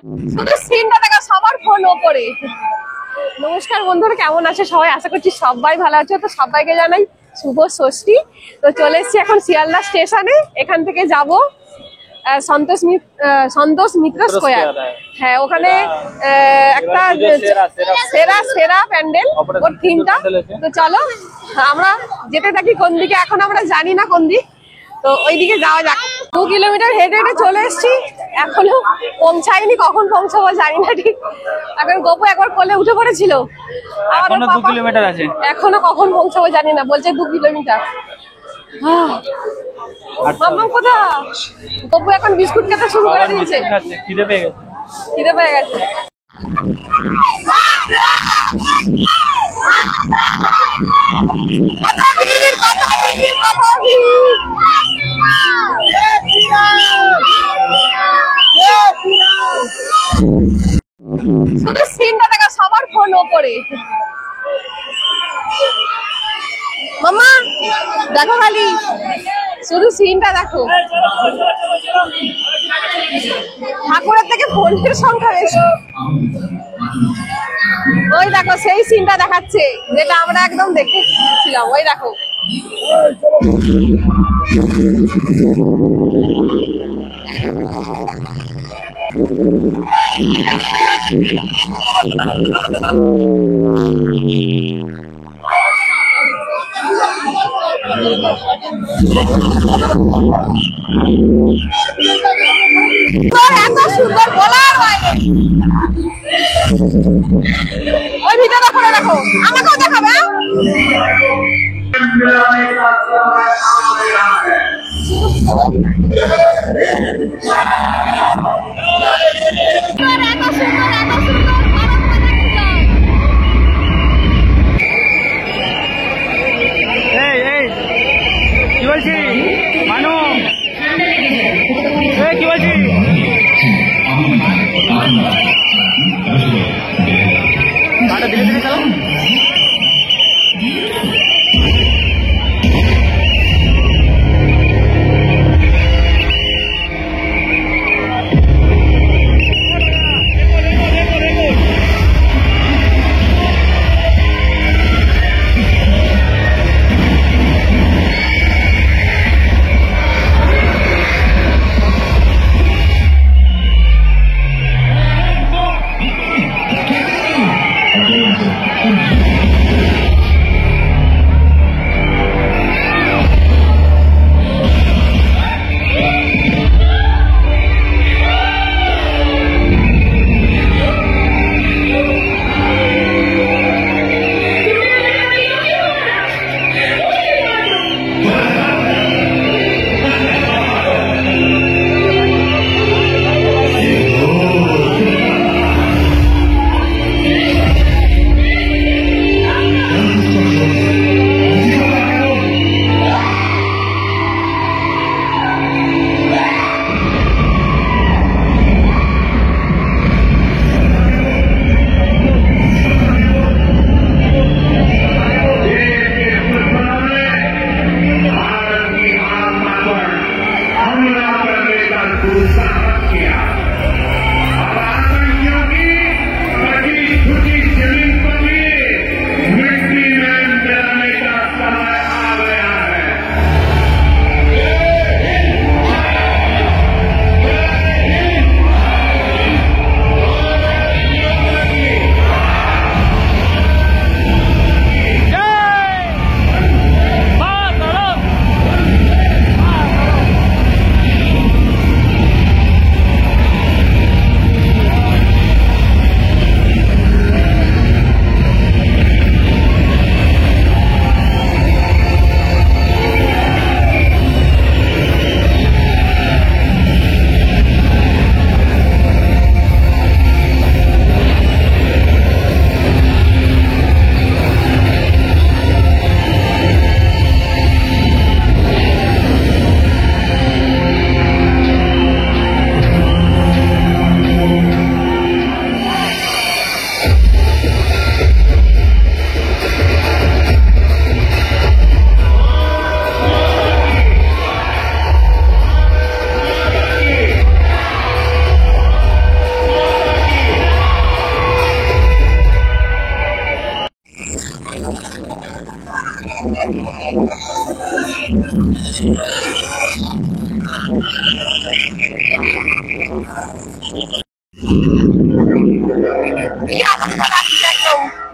শুধু সিনটা দেখা, সবার ফোন ওপরে। নমস্কার বন্ধুরা, কেমন আছে সবাই? আশা করছি সবাই ভালো আছে। তো সবাইকে জানাই শুভ ষষ্ঠী। তো চলে এসেছি এখন শিয়ালদা স্টেশনে। এখান থেকে যাব সন্তোষ মিত্র স্কোয়ার। হ্যাঁ, ওখানে একটা সেরা সেরা প্যান্ডেল, ওর থিমটা। তো চলো আমরা যেতে থাকি। কোন দিকে এখন আমরা জানি না কোন দিক, তো ওইদিকে যাওয়া যাক। 2 কিলোমিটার হেঁটে হেঁটে চলে এসেছি, এখনো পৌঁছাইনি। কখন পৌঁছাবো জানি না ঠিক। এখন গোপু একবার কোলে উঠে পড়েছিল, এখনো 2 কিলোমিটার আছে। এখনো কখন পৌঁছাবো জানি না, বলছে 2 কিলোমিটার। মাম্মা কোথা? গোপু এখন বিস্কুট খেতে শুরু করে দিয়েছে, খিদে পেয়ে গেছে। খিদে পেয়ে গেছে। শুধু সিনটা দেখা, সবার ফোন ওপরে। মাম্মা দেখো, খালি শুধু সিনটা দেখো। ঠাকুরের থেকে ফোনের সংখ্যা বেশি। ওই দেখো, সেই সিনটা দেখাচ্ছে যেটা আমরা একদম দেখেছিলাম। ওই দেখো, এত সুন্দর বলার বাইরে। ওই ভিডিওটা করে রাখো, আমাকেও দেখাবে। কি বলছি মানু, কি বলছি? ধীরে ধীরে চালাও।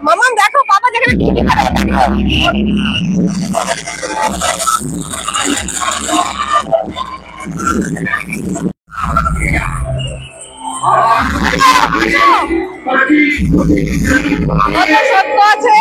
মামা দেখো বাবা যেখানে টিভি করে সত্য আছে।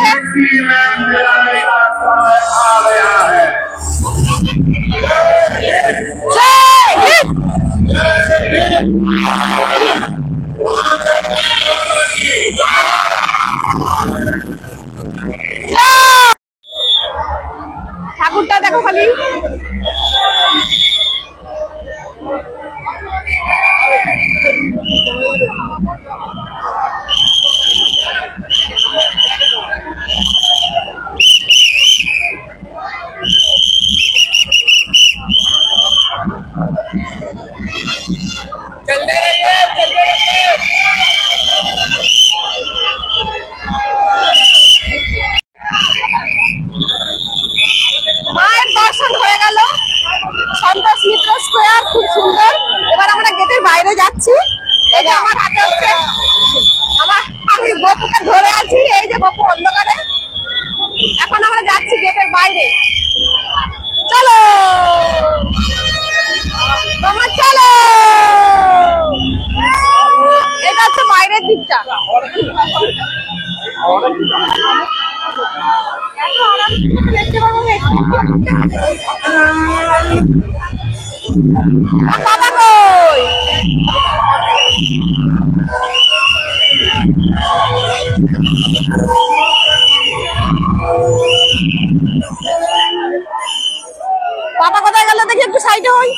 ঠাকুরটা দেখো খালি। মায়ের দর্শন হয়ে গেল, সন্তোষ মিত্র স্কোয়ার খুব সুন্দর। এবার আমরা গেটের বাইরে যাচ্ছি। এই যে আমার হাতে হচ্ছে আমি বপুকে ধরে আছি, এই যে বপু অন্ধকারে। এখন আমরা যাচ্ছি গেটের বাইরে। চলো মামা চলো। এটা হচ্ছে বাইরের দিকটা। বাবা কই? বাবা কোথায় গেল দেখি, একটু সাইডে হই।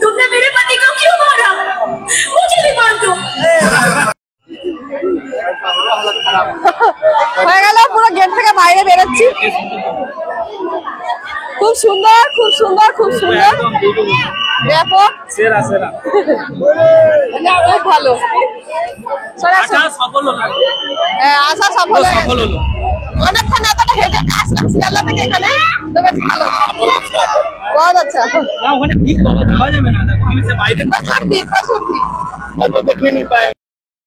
तुमने मेरे पति को क्यों मारा? मुझे भी मार दो। হয়ে গেল, পুরো গেট থেকে বাইরে বেরোচ্ছি। খুব সুন্দর, খুব সুন্দর, খুব সুন্দর, ব্যাপক, সেরা সেরা খুব ভালো। আশা সফল হলো। হ্যাঁ, আশা সফল হয়ে সফল গেছে। হলো। অনেকক্ষণ এতটা হেঁটে আসলাম শিয়ালদা থেকে এখানে, তো বেশ ভালো। বহুত আচ্ছা। না ওখানে ঠিক পাওয়া যাবে না, বাইরে প্রচুর ভিড়, প্রচুর ভিড়।